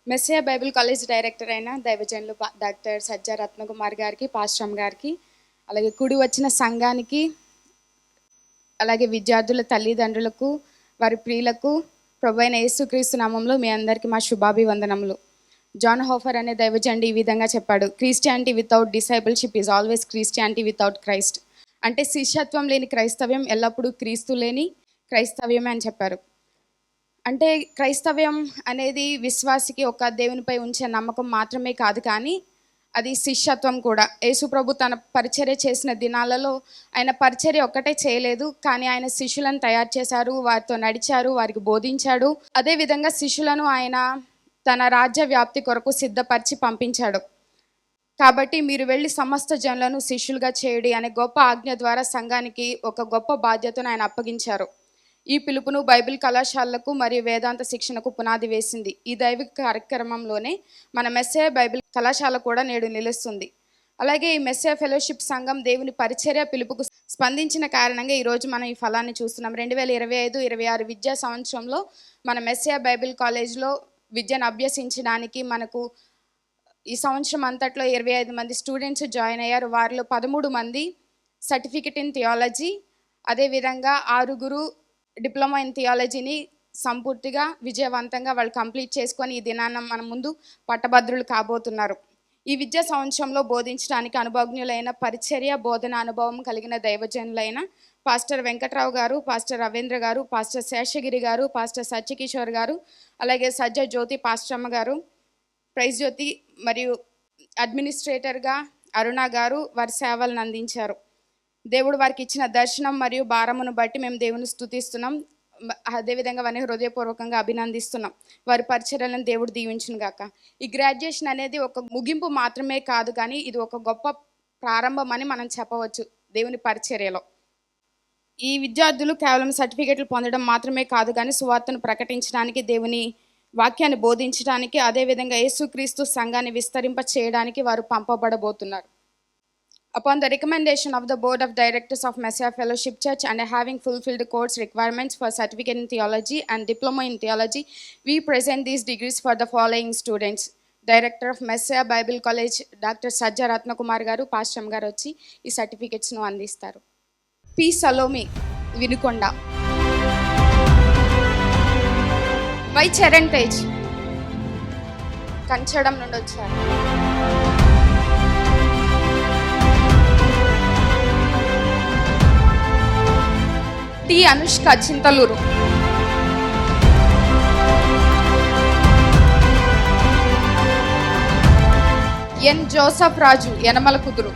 Messiah Bible college director అయిన దైవజనులు doctor సజ్జా రత్నకుమార్ గారికి, పాస్టమ్ గారికి, అలాగే కూడి వచ్చిన సంఘానికి, అలాగే విద్యార్థుల తల్లిదండ్రులకు, వారి ప్రియులకు ప్రభువైన యేసుక్రీస్తు నామంలో మీ అందరికీ మా శుభాభివందనములు. జాన్ హోఫర్ అనే దైవజనుడు ఈ విధంగా చెప్పాడు: Christianity without discipleship is always Christianity without Christ. అంటే శిష్యత్వం లేని క్రైస్తవ్యం ఎల్లప్పుడూ క్రీస్తు లేని క్రైస్తవ్యమే అని చెప్పారు. అంటే క్రైస్తవ్యం అనేది విశ్వాసికి ఒక దేవునిపై ఉంచే నమ్మకం మాత్రమే కాదు, కానీ అది శిష్యత్వం కూడా. యేసు ప్రభు తన పరిచర్య చేసిన దినాలలో ఆయన పరిచర్య ఒక్కటే చేయలేదు, కానీ ఆయన శిష్యులను తయారు చేశారు, వారితో నడిచారు, వారికి బోధించాడు. అదేవిధంగా శిష్యులను ఆయన తన రాజ్య వ్యాప్తి కొరకు సిద్ధపరిచి పంపించాడు. కాబట్టి మీరు వెళ్ళి సమస్త జనులను శిష్యులుగా చేయుడి అనే గొప్ప ఆజ్ఞ ద్వారా సంఘానికి ఒక గొప్ప బాధ్యతను ఆయన అప్పగించారు. ఈ పిలుపును బైబిల్ కళాశాలలకు మరియు వేదాంత శిక్షణకు పునాది వేసింది. ఈ దైవిక కార్యక్రమంలోనే మన మెస్సియా బైబిల్ కళాశాల కూడా నేడు నిలుస్తుంది. అలాగే ఈ మెస్సియా ఫెలోషిప్ సంఘం దేవుని పరిచర్య పిలుపుకు స్పందించిన కారణంగా ఈరోజు మనం ఈ ఫలాన్ని చూస్తున్నాం. 2025-26 విద్యా సంవత్సరంలో మన మెస్సియా బైబిల్ కాలేజ్లో విద్యను అభ్యసించడానికి మనకు ఈ సంవత్సరం అంతట్లో 25 మంది స్టూడెంట్స్ జాయిన్ అయ్యారు. వారిలో 13 మంది సర్టిఫికెట్ ఇన్ థియాలజీ, అదేవిధంగా 6 డిప్లొమా ఇన్ థియాలజీని సంపూర్తిగా విజయవంతంగా వాళ్ళు కంప్లీట్ చేసుకొని ఈ దినాన్న మన ముందు పట్టభద్రులు కాబోతున్నారు. ఈ విద్యా సంవత్సరంలో బోధించడానికి అనుభవజ్ఞులైన పరిచర్య బోధన అనుభవం కలిగిన దైవజనులైన పాస్టర్ వెంకట్రావు గారు, పాస్టర్ రవీంద్ర గారు, పాస్టర్ శేషగిరి గారు, పాస్టర్ సత్యకిషోర్ గారు, అలాగే సజ్జ జ్యోతి పాస్టమ్మ గారు, ప్రైజ్ జ్యోతి మరియు అడ్మినిస్ట్రేటర్గా అరుణ గారు వారి సేవలను అందించారు. దేవుడు వారికి ఇచ్చిన దర్శనం మరియు భారమును బట్టి మేము దేవుని స్తుతిస్తున్నాం. అదేవిధంగా వారిని హృదయపూర్వకంగా అభినందిస్తున్నాం. వారి పరిచర్యలను దేవుడు దీవించును గాక. ఈ గ్రాడ్యుయేషన్ అనేది ఒక ముగింపు మాత్రమే కాదు, కానీ ఇది ఒక గొప్ప ప్రారంభం అని మనం చెప్పవచ్చు దేవుని పరిచర్యలో. ఈ విద్యార్థులు కేవలం సర్టిఫికెట్లు పొందడం మాత్రమే కాదు, కానీ సువార్తను ప్రకటించడానికి, దేవుని వాక్యాన్ని బోధించడానికి, అదేవిధంగా యేసుక్రీస్తు సంఘాన్ని విస్తరింప చేయడానికి వారు పంపబడబోతున్నారు. Upon the recommendation of the Board of Directors of Messiah Fellowship Church and having fulfilled course requirements for certificate in theology and diploma in theology, we present these degrees for the following students. Director of Messiah Bible College Dr. Sajja Ratnakumar garu, Pastor garu వచ్చి ఈ certificates ను అందిస్తారు. P Salomi Vinukonda, Y Charan Tej Kanchadam నుండి వచ్చారు. T Anushka Chintaluru, N Joseph Raju Yanamala Kuduru,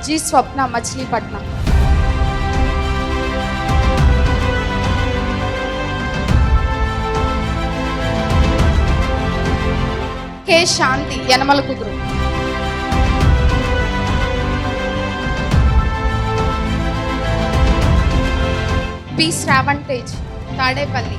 G Swapna Machilipatnam, K Shanti Yanamala Kuduru, P Shravan Tej Tadepalli,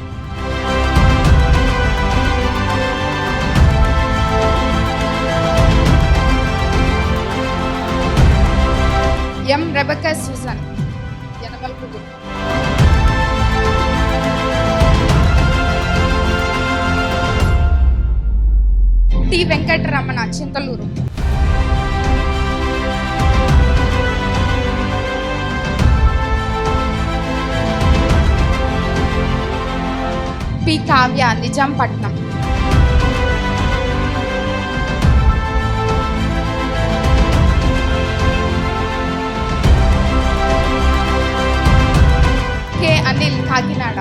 M Rebecca Susan Yanamala Kuduru, T Venkataramana Chintaluru, P Kavya Nizampatnam, K Anil Kakinada,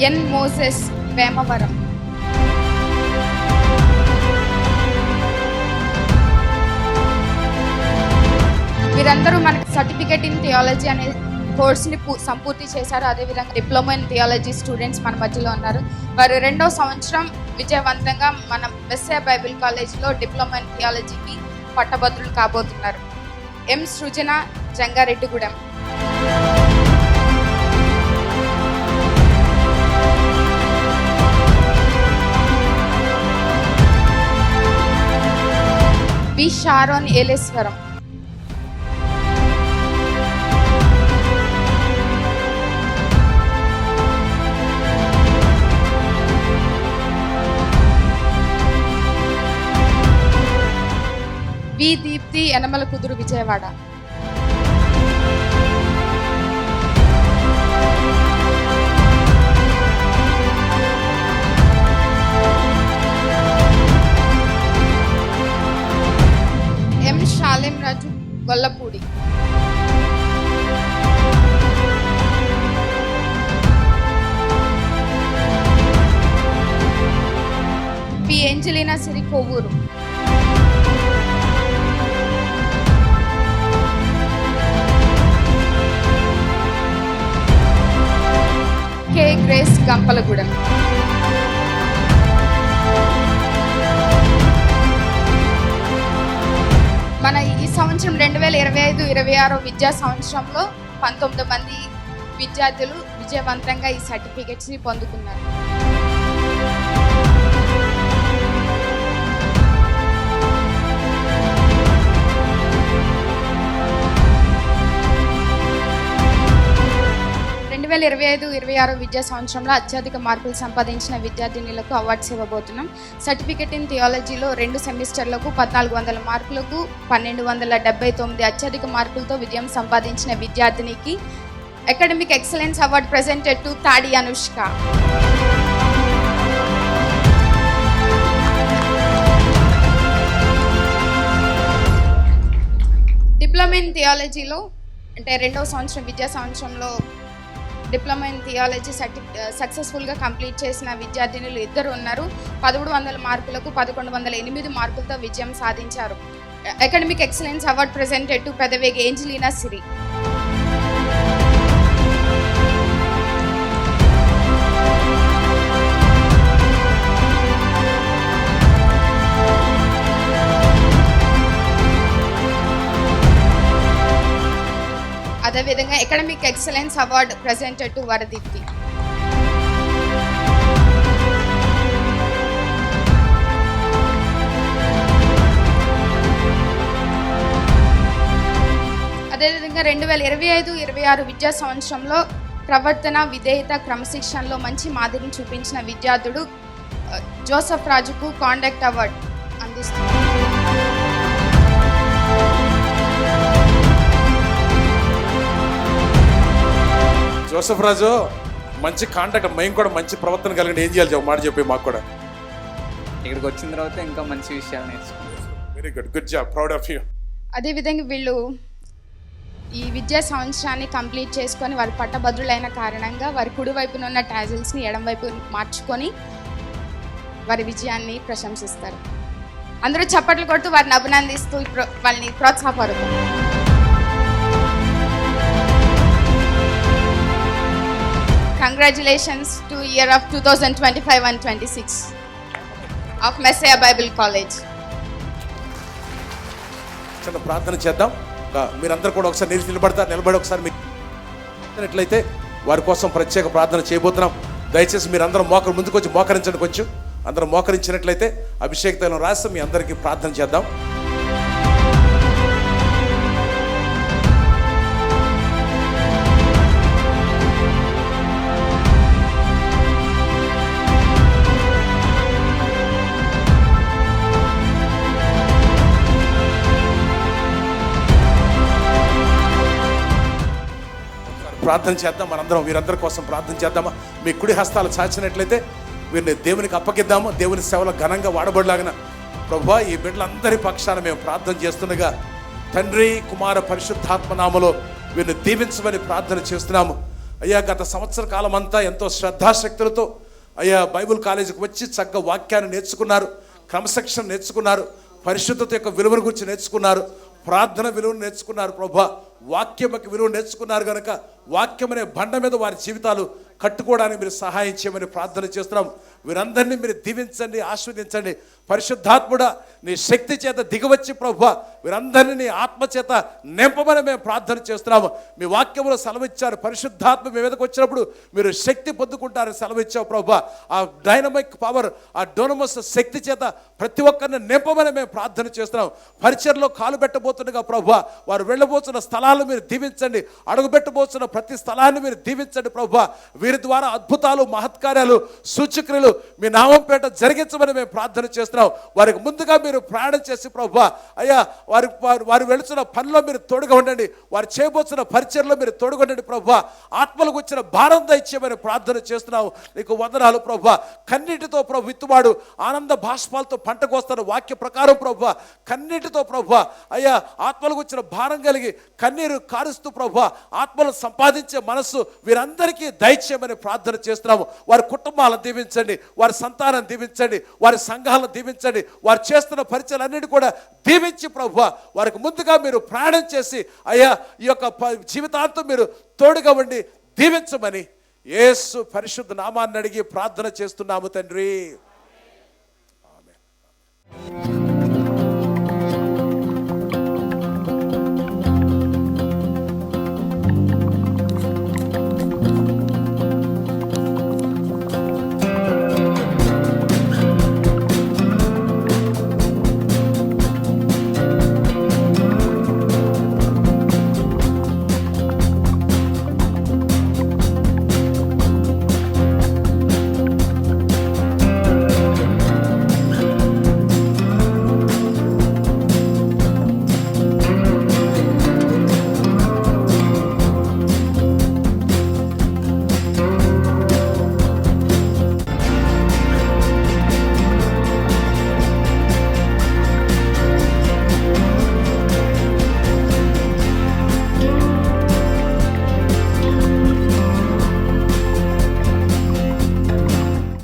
N Moses Vemavaram, వీరందరూ మనకి certificate in theology అనే కోర్స్ని సంపూర్తి చేశారు. అదేవిధంగా డిప్లొమా ఇన్ థియాలజీ స్టూడెంట్స్ మన మధ్యలో ఉన్నారు. వారు 2వ సంవత్సరం విజయవంతంగా మన మెస్సియా బైబిల్ కాలేజ్లో డిప్లొమా ఇన్ థియాలజీకి పట్టభద్రులు కాబోతున్నారు. M Srujana Jangareddygudem, Sharon Eleswaram. V Deepti Yanamala Kuduru Vijayawada. M Shalem Raju Gollapudi. P Angelina Siri Kovvur. K Grace Gampalagudem. మన ఈ సంవత్సరం 2025-26 విద్యా సంవత్సరంలో 19 మంది విద్యార్థులు విజయవంతంగా ఈ సర్టిఫికెట్స్ని పొందుకున్నారు. రెండు 2025-26 విద్యా సంవత్సరంలో అత్యధిక మార్కులు సంపాదించిన విద్యార్థినులకు అవార్డ్స్ ఇవ్వబోతున్నాం. సర్టిఫికెట్ ఇన్ థియాలజీలో 2 సెమిస్టర్లకు 1400 మార్కులకు 1279 అత్యధిక మార్కులతో విజయం సంపాదించిన విద్యార్థినికి academic excellence award presented to Tadi Anushka. Diploma in థియాలజీలో అంటే 2వ సంవత్సరం విద్యా సంవత్సరంలో డిప్లొమా ఇన్ థియాలజీ సక్సెస్ఫుల్గా కంప్లీట్ చేసిన విద్యార్థినులు 2 ఉన్నారు. 1300 మార్కులకు 1108 మార్కులతో విజయం సాధించారు. Academic excellence award presented to Pedavegi Angelina Siri. అదేవిధంగా academic excellence award presented to Varadeepti. అదేవిధంగా 2025-26 విద్యా సంవత్సరంలో ప్రవర్తన, విధేయత, క్రమశిక్షణలో మంచి మాదిరిని చూపించిన విద్యార్థుడు జోసఫ్ రాజుకు కాండక్ట్ అవార్డ్ అందిస్తున్నారు. జోసఫ్ రాజు మంచి కాంటాక్ట్, మేము కూడా మంచి ప్రవర్తన కలిగిన ఏం చేయాలి మాట చెప్పి మాకు కూడా. ఇక్కడికి వచ్చిన తర్వాత ఇంకా మంచి విషయాలు నేర్చుకున్నాను. Very good, good job, proud of you. అదేవిధంగా వీళ్ళు ఈ విద్యా సంవత్సరాన్ని కంప్లీట్ చేసుకొని వారి పట్టభద్రులైన కారణంగా వారి కుడి వైపున ఉన్న టాజిల్స్ని ఎడం వైపు మార్చుకొని వారి విజయాన్ని ప్రశంసిస్తారు. అందరూ చప్పట్లు కొడుతూ వారిని అభినందిస్తూ వాళ్ళని ప్రోత్సాహపడతారు. Congratulations to year of 2025 and 26 of Messiah Bible College. చిన్న ప్రార్థన చేద్దాం. మీరందరూ కూడా ఒకసారి నిలబడి ఒకసారి మీకు వారి కోసం ప్రత్యేక ప్రార్థన చేయబోతున్నాం. దయచేసి మీరందరూ ముందుకు వచ్చి మోకరించండి. కొంచెం అందరూ మోకరించినట్లయితే అభిషేక తైలం రాసి మీ అందరికీ ప్రార్థన చేద్దాం. ప్రార్థన చేద్దాం. మనందరం వీరందరి కోసం ప్రార్థన చేద్దామా? మీ కుడి హస్తాలు చాచినట్లయితే వీరిని దేవునికి అప్పగిద్దాము. దేవుని సేవలో ఘనంగా వాడబడలాగిన ప్రభువా, ఈ బిడ్డలందరి పక్షాన మేము ప్రార్థన చేస్తుండగా తండ్రి, కుమార, పరిశుద్ధాత్మ నామములో వీరిని దీవించమని ప్రార్థన చేస్తున్నాము. అయ్యా, గత సంవత్సర కాలం అంతా ఎంతో శ్రద్ధాశక్తులతో అయ్యా బైబుల్ కాలేజీకి వచ్చి చక్కగా వాక్యాన్ని నేర్చుకున్నారు, క్రమశిక్షణ నేర్చుకున్నారు, పరిశుద్ధత యొక్క విలువను గురించి నేర్చుకున్నారు, ప్రార్థన విలువను నేర్చుకున్నారు. ప్రభువా, వాక్యం యొక్క విలువ నేర్చుకున్నారు కనుక వాక్యం అనే బండ మీద వారి జీవితాలు కట్టుకోవడానికి మీరు సహాయం చేయమని ప్రార్థన చేస్తున్నాం. వీరందరినీ మీరు దీవించండి, ఆస్వాదించండి. పరిశుద్ధాత్ముడా నీ శక్తి చేత దిగవచ్చి ప్రభువా వీరందరినీ నీ ఆత్మ చేత నింపమని మేము ప్రార్థన చేస్తున్నాము. మీ వాక్యములో సెలవిచ్చారు, పరిశుద్ధాత్మ మీ మీదకి వచ్చినప్పుడు మీరు శక్తి పొందుకుంటారని సెలవిచ్చావు ప్రభువా. ఆ డైనమిక్ పవర్, ఆ డోనమస్ శక్తి చేత ప్రతి ఒక్కరిని నింపమని మేము ప్రార్థన చేస్తున్నాం. పరిచర్లో కాలు పెట్టబోతుండగా ప్రభువా వారు వెళ్ళబోతున్న స్థలాలను మీరు దీవించండి, అడుగుపెట్టబోతున్న ప్రతి స్థలాన్ని మీరు దీవించండి ప్రభువా. వీరి ద్వారా అద్భుతాలు, మహత్కార్యాలు, సూచక్రియలు మీ నామం పేట జరిగించమని మేము ప్రార్థన చేస్తున్నాం. వారికి ముందుగా మీరు ప్రయాణం చేసి ప్రభువా అయ్యా వారు వెళుతున్న పనిలో మీరు తోడుగా ఉండండి, వారు చేయబోతున్న పరిచర్లో మీరు తోడుగా ఉండండి ప్రభువా. ఆత్మలకు వచ్చిన భారం దయచేయమని ప్రార్థన చేస్తున్నావు. నీకు వందనాలు ప్రభువా. కన్నీటితో ప్రభు విత్తువాడు ఆనంద బాష్పాలతో పంట కోస్తాడు వాక్య ప్రకారం ప్రభువా. కన్నీటితో ప్రభువా అయ్యా ఆత్మలకు వచ్చిన భారం కలిగి కన్నీరు కారుస్తూ ప్రభువా ఆత్మలను సంపాదించే మనస్సు వీరందరికీ దయచేయమని ప్రార్థన చేస్తున్నాము. వారి కుటుంబాలను దీవించండి, వారి సంతానం దీవించండి, వారి సంఘాలను దీవించండి, వారు చేస్తున్న పరిచయాలన్నిటి కూడా దీవించి ప్రభువా వారికి ముందుగా మీరు ప్రయాణం చేసి అయ్యా ఈ యొక్క జీవితాంతం మీరు తోడుగా ఉండి దీవించమని యేసు పరిశుద్ధ నామాన్ని అడిగి ప్రార్థన చేస్తున్నాము తండ్రి. ఆమేన్.